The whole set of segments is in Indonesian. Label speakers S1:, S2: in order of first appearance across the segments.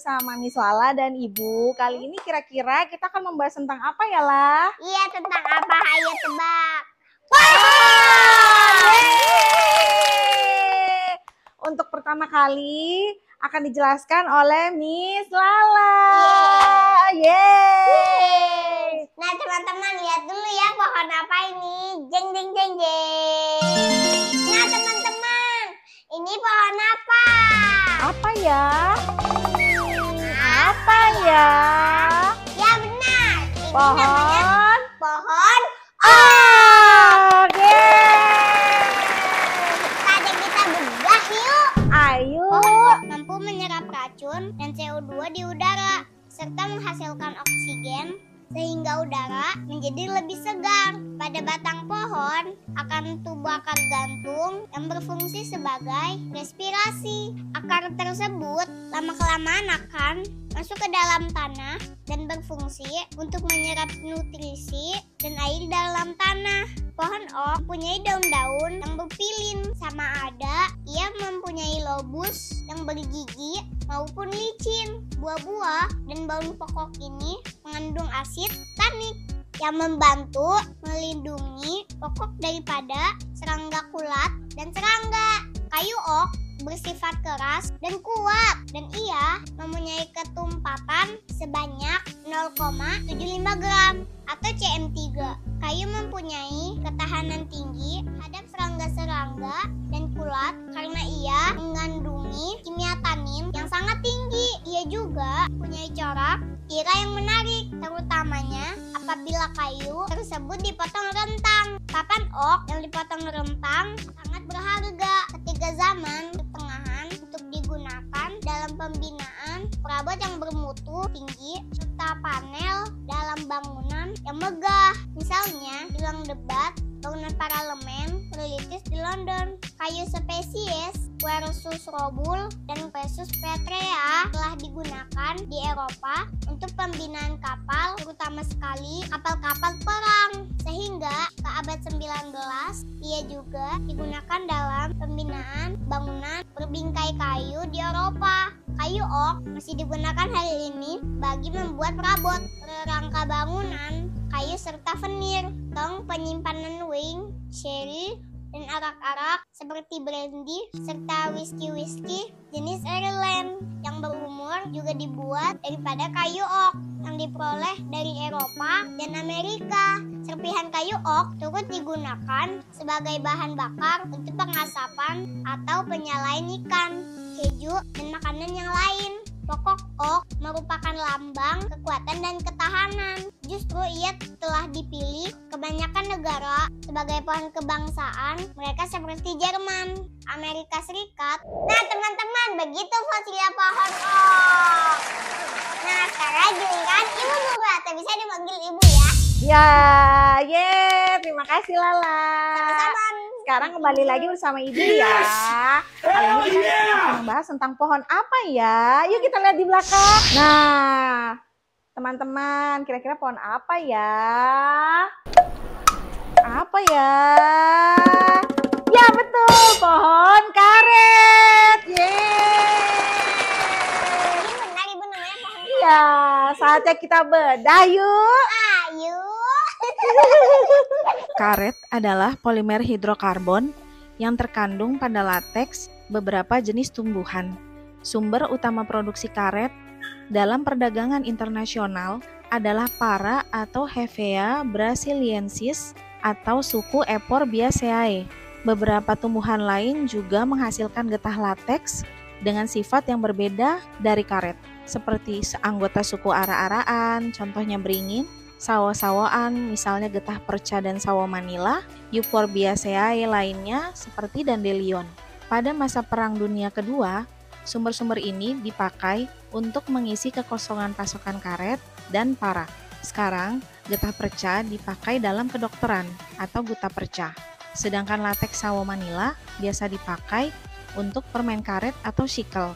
S1: bersama Miss Lala dan Ibu. Kali ini kira-kira kita akan membahas tentang apa ya, Lah?
S2: Iya, tentang apa? Ayo tebak.
S1: Untuk pertama kali akan dijelaskan oleh Miss Lala. Yeay.
S2: Nah, teman-teman lihat dulu ya pohon apa ini. Jeng jeng jeng jeng. Nah, teman-teman, ini pohon apa?
S1: Apa ya? Apa ya?
S2: Ya benar. Ini
S1: Pohon.
S2: namanya pohon.
S1: Oke.
S2: Kita bedah yuk.
S1: Ayo.
S2: Pohon mampu menyerap racun dan CO2 di udara serta menghasilkan oksigen sehingga udara menjadi lebih segar. Pada batang pohon akan tumbuh akar gantung yang berfungsi sebagai respirasi. Akar tersebut lama-kelamaan akan masuk ke dalam tanah dan berfungsi untuk menyerap nutrisi dan air dalam tanah. Pohon oak mempunyai daun-daun yang berpilin, sama ada ia mempunyai lobus yang bergigi maupun licin. Buah-buah dan daun pokok ini mengandung asid tanik yang membantu melindungi pokok daripada serangga kulat dan serangga. Kayu oak bersifat keras dan kuat dan ia mempunyai ketumpatan sebanyak 0,75 gram atau cm3. Kayu mempunyai ketahanan tinggi terhadap serangga-serangga dan kulat karena ia mengandungi kimia tanin yang sangat tinggi. Ia juga mempunyai corak kira yang menarik, terutamanya apabila kayu tersebut dipotong rentang. Papan oak yang dipotong rentang sangat berharga ketika zaman pertengahan untuk digunakan dalam pembinaan perabot yang bermutu tinggi serta panel dalam bangunan yang megah. Misalnya di ruang debat bangunan parlemen terlitis di London. Kayu spesies Quercus robul dan Quercus petrea telah digunakan di Eropa untuk pembinaan kapal, terutama sekali kapal-kapal perang. Sehingga ke abad 19 ia juga digunakan dalam pembinaan bangunan berbingkai kayu di Eropa. Kayu oak masih digunakan hari ini bagi membuat perabot, rangka bangunan, kayu serta venir, tong penyimpanan wine, sherry, dan arak-arak seperti brandy serta whisky jenis Ireland yang berumur juga dibuat daripada kayu oak yang diperoleh dari Eropa dan Amerika. Serpihan kayu oak turut digunakan sebagai bahan bakar untuk pengasapan atau penyalain ikan, keju, dan makanan yang lain. Pokok oak merupakan lambang kekuatan dan ketahanan. Justru ia telah dipilih kebanyakan negara sebagai pohon kebangsaan mereka seperti Jerman, Amerika Serikat. Nah teman-teman, begitu fosilnya pohon oak. Nah sekarang giliran Ibu Nurul, atau bisa dipanggil Ibu ya.
S1: Ya, terima kasih Lala.
S2: Sama-sama.
S1: Sekarang kembali lagi bersama Ibu ya. Kali ini kita akan membahas tentang pohon apa ya? Yuk kita lihat di belakang. Nah, teman-teman, kira-kira pohon apa ya? Apa ya? Ya betul, pohon karet. Yeay.
S2: Ini benar Ibu namanya pohon.
S1: Iya, saatnya kita bedah yuk.
S2: Ayo.
S3: Karet adalah polimer hidrokarbon yang terkandung pada lateks beberapa jenis tumbuhan. Sumber utama produksi karet dalam perdagangan internasional adalah para atau Hevea brasiliensis atau suku Eporbiaceae. Beberapa tumbuhan lain juga menghasilkan getah lateks dengan sifat yang berbeda dari karet, seperti anggota suku ara-araan, contohnya beringin, sawo-sawoan, misalnya getah perca dan sawo manila, Euphorbiaceae lainnya seperti dandelion. Pada masa Perang Dunia Kedua, sumber-sumber ini dipakai untuk mengisi kekosongan pasokan karet dan para. Sekarang, getah perca dipakai dalam kedokteran atau guta perca. Sedangkan lateks sawo manila biasa dipakai untuk permen karet atau sikel.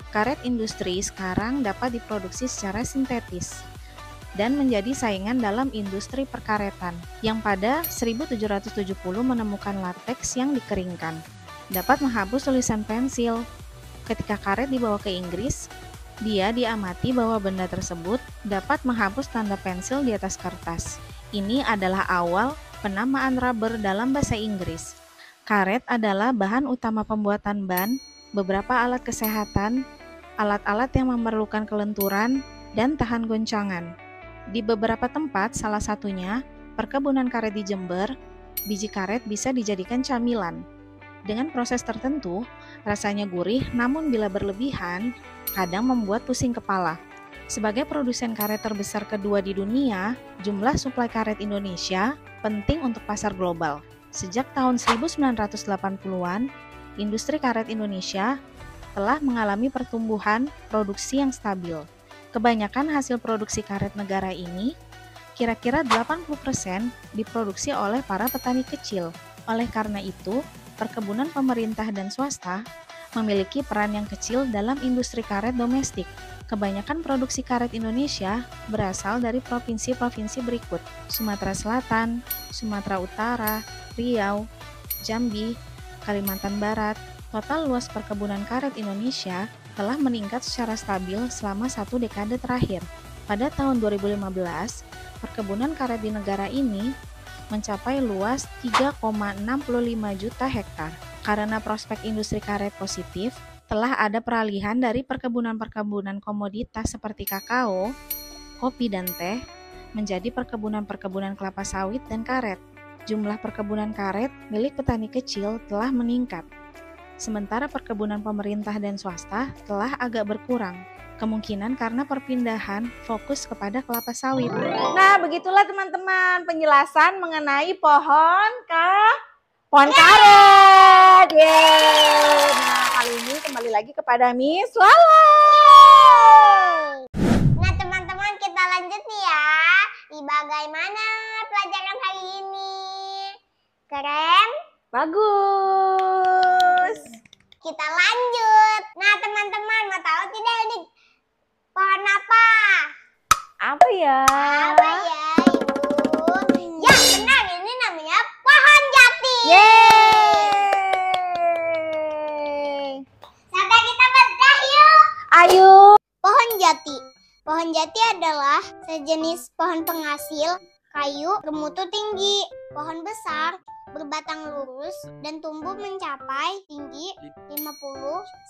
S3: Karet industri sekarang dapat diproduksi secara sintetis dan menjadi saingan dalam industri perkaretan yang pada 1770 menemukan lateks yang dikeringkan. Dapat menghapus tulisan pensil. Ketika karet dibawa ke Inggris, Dia diamati bahwa benda tersebut dapat menghapus tanda pensil di atas kertas. Ini adalah awal penamaan rubber dalam bahasa Inggris. Karet adalah bahan utama pembuatan ban, beberapa alat kesehatan, alat-alat yang memerlukan kelenturan, dan tahan goncangan. Di beberapa tempat, salah satunya perkebunan karet di Jember, biji karet bisa dijadikan camilan. Dengan proses tertentu, rasanya gurih, namun bila berlebihan, kadang membuat pusing kepala. Sebagai produsen karet terbesar kedua di dunia, jumlah suplai karet Indonesia penting untuk pasar global. Sejak tahun 1980-an, industri karet Indonesia telah mengalami pertumbuhan produksi yang stabil. Kebanyakan hasil produksi karet negara ini, kira-kira 80% diproduksi oleh para petani kecil. Oleh karena itu, perkebunan pemerintah dan swasta memiliki peran yang kecil dalam industri karet domestik. Kebanyakan produksi karet Indonesia berasal dari provinsi-provinsi berikut: Sumatera Selatan, Sumatera Utara, Riau, Jambi, Kalimantan Barat. Total luas perkebunan karet Indonesia telah meningkat secara stabil selama 1 dekade terakhir. Pada tahun 2015, perkebunan karet di negara ini mencapai luas 3,65 juta hektar. Karena prospek industri karet positif, telah ada peralihan dari perkebunan-perkebunan komoditas seperti kakao, kopi, dan teh menjadi perkebunan-perkebunan kelapa sawit dan karet. Jumlah perkebunan karet milik petani kecil telah meningkat, sementara perkebunan pemerintah dan swasta telah agak berkurang. Kemungkinan karena perpindahan fokus kepada kelapa sawit.
S1: Nah, begitulah teman-teman penjelasan mengenai pohon karet. Yeay. Nah, kali ini kembali lagi kepada Miss Lala.
S2: Nah teman-teman, kita lanjut nih ya. Bagaimana pelajaran hari ini? Keren?
S1: Bagus.
S2: Kita lanjut. Nah teman-teman, mau tahu tidak ini pohon apa?
S1: Apa ya?
S2: Apa ya Ibu? Ya benar, ini namanya pohon jati.
S1: Yeay.
S2: Sampai kita bedah yuk.
S1: Ayo.
S2: Pohon jati. Pohon jati adalah sejenis pohon penghasil kayu bermutu tinggi. Pohon besar, berbatang lurus, dan tumbuh mencapai tinggi 50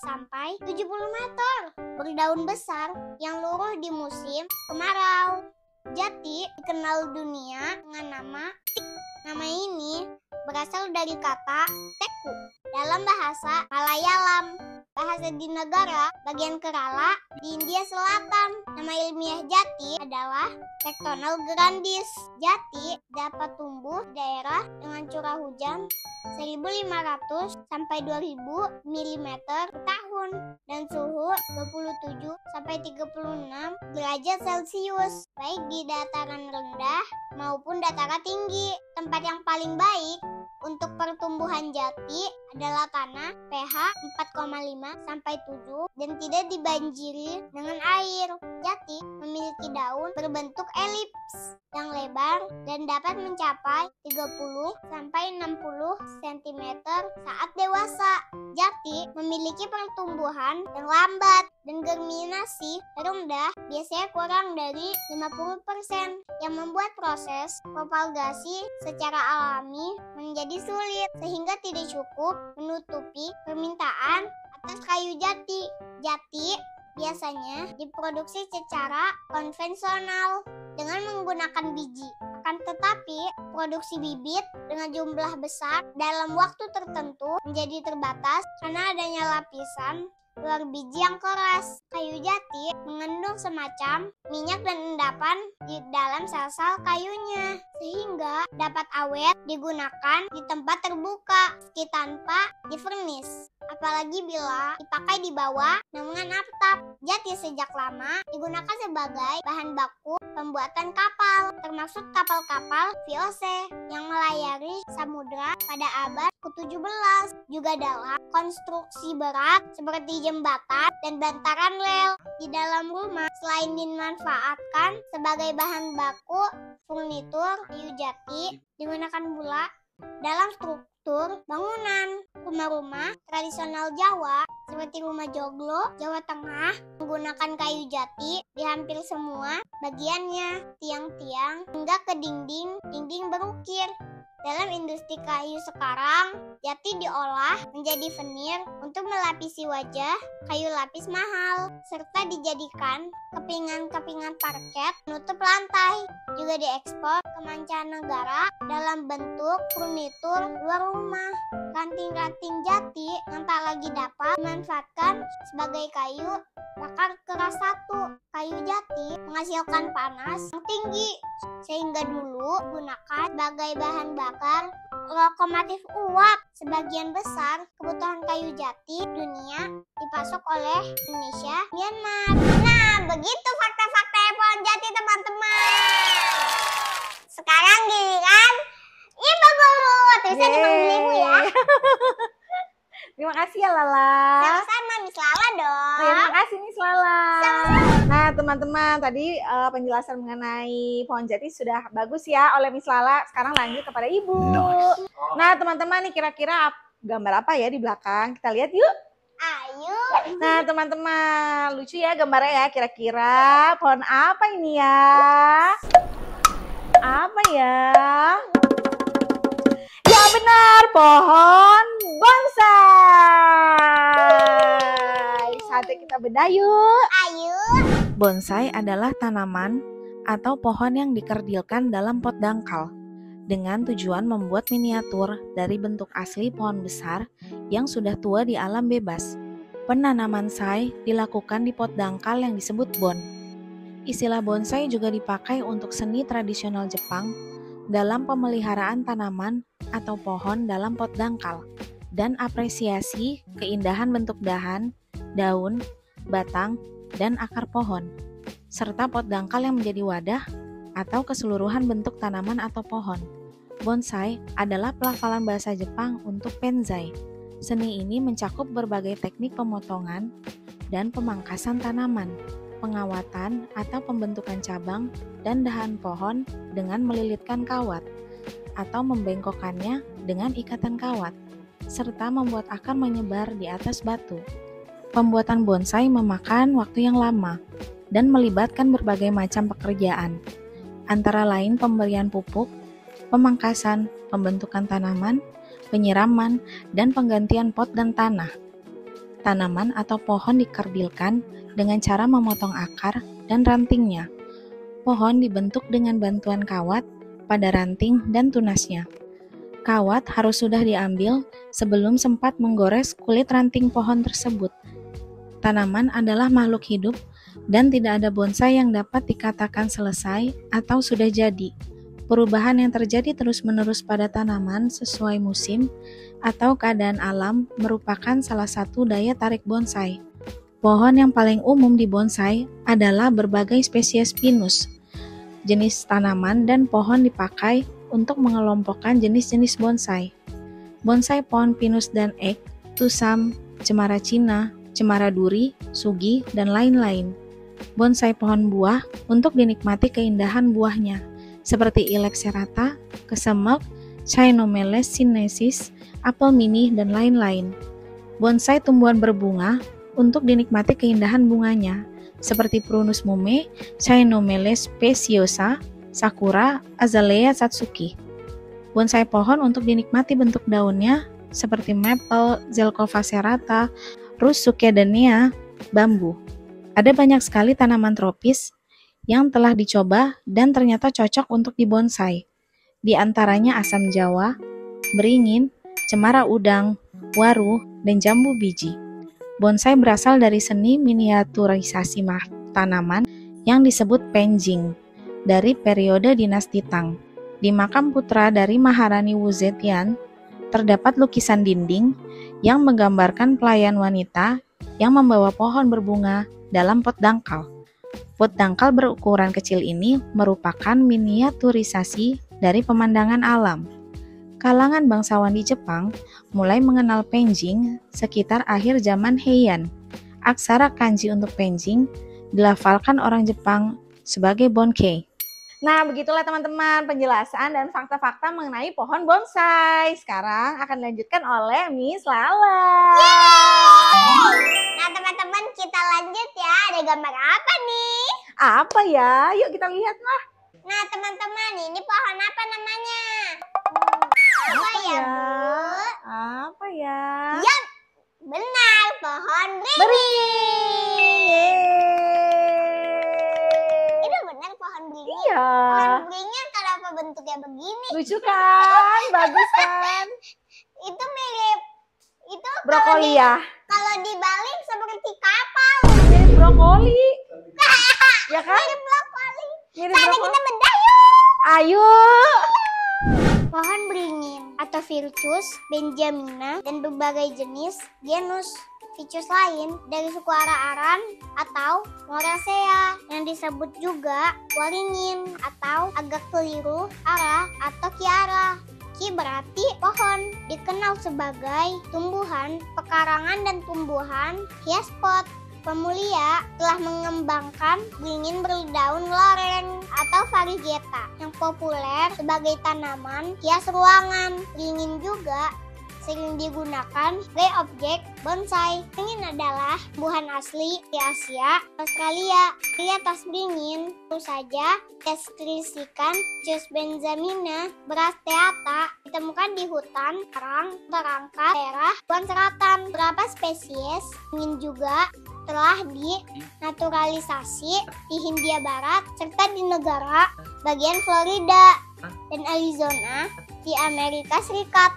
S2: sampai 70 meter. Berdaun besar yang luruh di musim kemarau. Jati dikenal dunia dengan nama tik. Nama ini berasal dari kata teku dalam bahasa Malayalam, bahasa di negara bagian Kerala di India Selatan. Nama ilmiah jati adalah Tectonal grandis. Jati dapat tumbuh di daerah dengan curah hujan 1.500 sampai 2.000 mm per tahun dan suhu 27 sampai 36 derajat Celcius, baik di dataran rendah maupun dataran tinggi. Tempat yang paling baik untuk pertumbuhan jati adalah tanah pH 4,5 sampai 7 dan tidak dibanjiri dengan air. Jati memiliki daun berbentuk elips yang lebar dan dapat mencapai 30 sampai 60 cm saat dewasa. Jati memiliki pertumbuhan yang lambat dan germinasi rendah, biasanya kurang dari 50%, yang membuat proses propagasi secara alami menjadi sulit sehingga tidak cukup menutupi permintaan atas kayu jati. Jati biasanya diproduksi secara konvensional dengan menggunakan biji. Akan tetapi, produksi bibit dengan jumlah besar dalam waktu tertentu menjadi terbatas karena adanya lapisan luar biji yang keras. Kayu jati mengandung semacam minyak dan endapan di dalam sel-sel kayunya, sehingga dapat awet digunakan di tempat terbuka meski tanpa divernis, apalagi bila dipakai di bawah naungan atap. Jati sejak lama digunakan sebagai bahan baku pembuatan kapal, termasuk kapal-kapal VOC yang melayari samudra pada abad ke-17, juga dalam konstruksi berat seperti jembatan dan bantaran rel. Di dalam rumah, selain dimanfaatkan sebagai bahan baku furnitur, kayu jati digunakan pula dalam struktur bangunan. Rumah-rumah tradisional Jawa seperti rumah joglo, Jawa Tengah, menggunakan kayu jati di hampir semua bagiannya, tiang-tiang hingga ke dinding berukir. Dalam industri kayu sekarang, jati diolah menjadi veneer untuk melapisi wajah, kayu lapis mahal, serta dijadikan kepingan-kepingan parket penutup lantai. Juga diekspor ke mancanegara dalam bentuk furnitur luar rumah. Ranting-ranting jati yang tak lagi dapat dimanfaatkan sebagai kayu bakar keras satu. Kayu jati menghasilkan panas yang tinggi, sehingga dulu digunakan sebagai bahan bakar lokomotif uap. Sebagian besar kebutuhan kayu jati dunia dipasok oleh Indonesia, Myanmar. Nah, begitu fakta-fakta pohon jati, teman-teman. Sekarang giliran Ibu Guru. Terusnya dipanggil Ibu ya.
S1: Terima kasih ya Lala.
S2: Sama-sama Miss Lala dong.
S1: Terima kasih Miss Lala.
S2: Sama-sama.
S1: Nah teman-teman, tadi penjelasan mengenai pohon jati sudah bagus ya oleh Miss Lala. Sekarang lanjut kepada Ibu. Nice. Nah teman-teman, nih kira-kira gambar apa ya di belakang? Kita lihat yuk.
S2: Ayo.
S1: Nah teman-teman, lucu ya gambarnya ya. Kira-kira pohon apa ini ya? Apa ya? Ya benar, pohon bonsai. Saatnya kita bedah yuk.
S2: Ayo.
S3: Bonsai adalah tanaman atau pohon yang dikerdilkan dalam pot dangkal dengan tujuan membuat miniatur dari bentuk asli pohon besar yang sudah tua di alam bebas. Penanaman sai dilakukan di pot dangkal yang disebut bon. Istilah bonsai juga dipakai untuk seni tradisional Jepang dalam pemeliharaan tanaman atau pohon dalam pot dangkal dan apresiasi keindahan bentuk dahan, daun, batang, dan akar pohon, serta pot dangkal yang menjadi wadah atau keseluruhan bentuk tanaman atau pohon. Bonsai adalah pelafalan bahasa Jepang untuk penzai. Seni ini mencakup berbagai teknik pemotongan dan pemangkasan tanaman, pengawatan atau pembentukan cabang dan dahan pohon dengan melilitkan kawat atau membengkokkannya dengan ikatan kawat, serta membuat akar menyebar di atas batu. Pembuatan bonsai memakan waktu yang lama dan melibatkan berbagai macam pekerjaan, antara lain pemberian pupuk, pemangkasan, pembentukan tanaman, penyiraman, dan penggantian pot dan tanah. Tanaman atau pohon dikerdilkan dengan cara memotong akar dan rantingnya. Pohon dibentuk dengan bantuan kawat pada ranting dan tunasnya. Kawat harus sudah diambil sebelum sempat menggores kulit ranting pohon tersebut. Tanaman adalah makhluk hidup dan tidak ada bonsai yang dapat dikatakan selesai atau sudah jadi. Perubahan yang terjadi terus-menerus pada tanaman sesuai musim atau keadaan alam merupakan salah satu daya tarik bonsai. Pohon yang paling umum di bonsai adalah berbagai spesies pinus. Jenis tanaman dan pohon dipakai untuk mengelompokkan jenis-jenis bonsai. Bonsai pohon pinus dan ek, tusam, cemara Cina, cemara duri, sugi, dan lain-lain. Bonsai pohon buah untuk dinikmati keindahan buahnya, seperti Ilex serrata, kesemek, Cynomelles sinensis, apel mini, dan lain-lain. Bonsai tumbuhan berbunga untuk dinikmati keindahan bunganya, seperti Prunus mume, Cynomelles speciosa, sakura, azalea satsuki. Bonsai pohon untuk dinikmati bentuk daunnya, seperti maple, Zelkova serrata, Rus succedanea, bambu. Ada banyak sekali tanaman tropis yang telah dicoba dan ternyata cocok untuk dibonsai. Di antaranya asam jawa, beringin, cemara udang, waru, dan jambu biji. Bonsai berasal dari seni miniaturisasi tanaman yang disebut penjing dari periode dinasti Tang. Di makam putra dari Maharani Wu Zetian, terdapat lukisan dinding yang menggambarkan pelayan wanita yang membawa pohon berbunga dalam pot dangkal. Pot dangkal berukuran kecil ini merupakan miniaturisasi dari pemandangan alam. Kalangan bangsawan di Jepang mulai mengenal penjing sekitar akhir zaman Heian. Aksara kanji untuk penjing dilafalkan orang Jepang sebagai bonkei.
S1: Nah, begitulah teman-teman penjelasan dan fakta-fakta mengenai pohon bonsai. Sekarang akan dilanjutkan oleh Miss Lala.
S2: Nah teman-teman, kita lanjut ya. Ada gambar apa nih?
S1: Apa ya? Yuk kita lihat lah.
S2: Nah teman-teman, ini pohon apa namanya? Apa ya, Bu?
S1: Apa ya?
S2: Yap, benar, pohon beringin.
S1: Beringin.
S2: Itu benar pohon beringin.
S1: Iya.
S2: Pohon beringin kenapa bentuknya begini?
S1: Lucu kan? Bagus kan?
S2: Itu mirip, itu
S1: Brokoli ya?
S2: kalau dibalik seperti kapal.
S1: Mirip brokoli. Ya kan?
S2: Mirip brokoli.
S1: Mirip
S2: Saatnya
S1: brokoli.
S2: kita bedah yuk.
S1: Ayo.
S2: Pohon beringin atau Virchus benjamina dan berbagai jenis genus Ficus lain dari suku ara-aran atau Moraceae yang disebut juga waringin atau agak keliru ara atau kiara. Ki berarti pohon, dikenal sebagai tumbuhan pekarangan dan tumbuhan hias pot. Pemulia telah mengembangkan beringin berdaun loreng atau varigata yang populer sebagai tanaman hias ruangan. Beringin juga sering digunakan sebagai objek bonsai. Beringin adalah tumbuhan asli di Asia, Australia. Di atas beringin tentu saja deskripsikan Ficus benjamina brasteata ditemukan di hutan karang terangkat daerah Buan Selatan. Beberapa spesies beringin juga telah dinaturalisasi di Hindia Barat serta di negara bagian Florida dan Arizona di Amerika Serikat.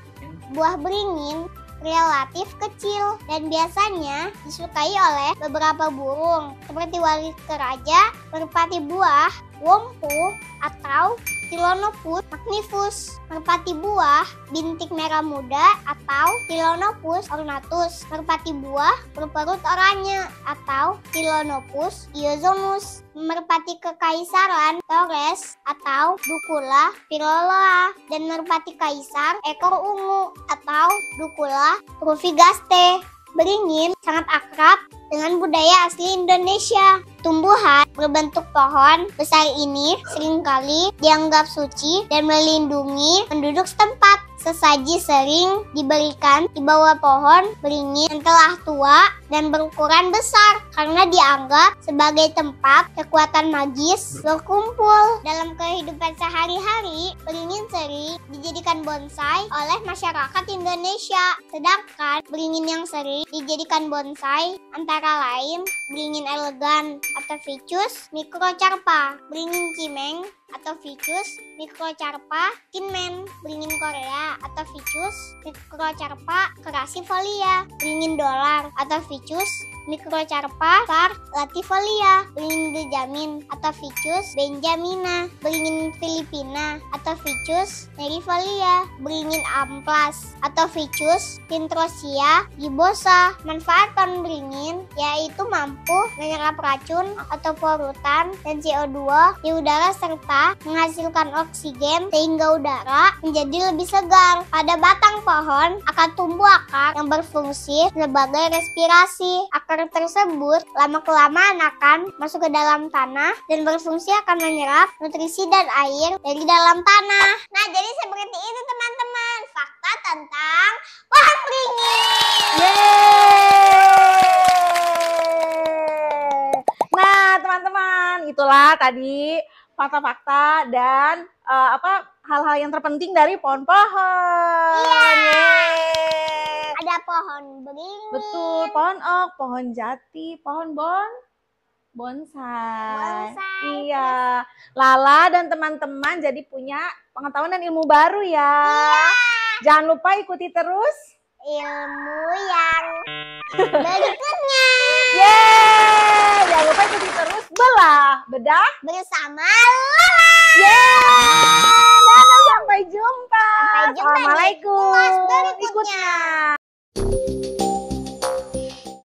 S2: Buah beringin relatif kecil dan biasanya disukai oleh beberapa burung seperti walis keraja, merpati buah, wompu, atau Philonopus magnifus, merpati buah bintik merah muda atau Philonopus ornatus, merpati buah berperut oranye atau Philonopus iozomus, merpati kekaisaran Torres atau Ducula philoloa, dan merpati kaisar ekor ungu atau Ducula rufigaste. Beringin sangat akrab dengan budaya asli Indonesia. Tumbuhan berbentuk pohon besar ini seringkali dianggap suci dan melindungi penduduk setempat. Sesaji sering diberikan di bawah pohon beringin yang telah tua dan berukuran besar karena dianggap sebagai tempat kekuatan magis berkumpul. Dalam kehidupan sehari-hari, beringin sering dijadikan bonsai oleh masyarakat Indonesia. Sedangkan beringin yang sering dijadikan bonsai antara lain beringin elegan atau Ficus microcarpa, beringin cimeng atau Ficus microcarpa kinmen, beringin Korea atau Ficus microcarpa crassifolia, beringin dolar atau Ficus microcarpa latifolia, beringin benjamin atau Ficus benjamina, beringin Filipina atau Ficus nerifolia, beringin amplas atau Ficus pintrosia gibosa. Manfaat pohon beringin yaitu mampu menyerap racun atau polutan dan CO2 di udara serta menghasilkan oksigen sehingga udara menjadi lebih segar. Pada batang pohon akan tumbuh akar yang berfungsi sebagai respirasi. Akar tersebut lama-kelamaan akan masuk ke dalam tanah dan berfungsi akan menyerap nutrisi dan air dari dalam tanah. Nah, jadi seperti itu teman-teman fakta tentang pohon beringin.
S1: Nah, teman-teman, itulah tadi fakta-fakta dan hal-hal yang terpenting dari pohon-pohon.
S2: Iya. Ada pohon beringin.
S1: Betul, pohon ok, pohon jati, pohon bonsai. Iya. Lala dan teman-teman jadi punya pengetahuan dan ilmu baru ya.
S2: Iya.
S1: Jangan lupa ikuti terus
S2: Ilmu yang berikutnya.
S1: Yeay! Jangan lupa ikuti terus bedah
S2: Bersama Lala.
S1: Yeay! Dadah, sampai jumpa.
S2: Sampai jumpa di
S1: Assalamualaikum.
S2: kelas berikutnya.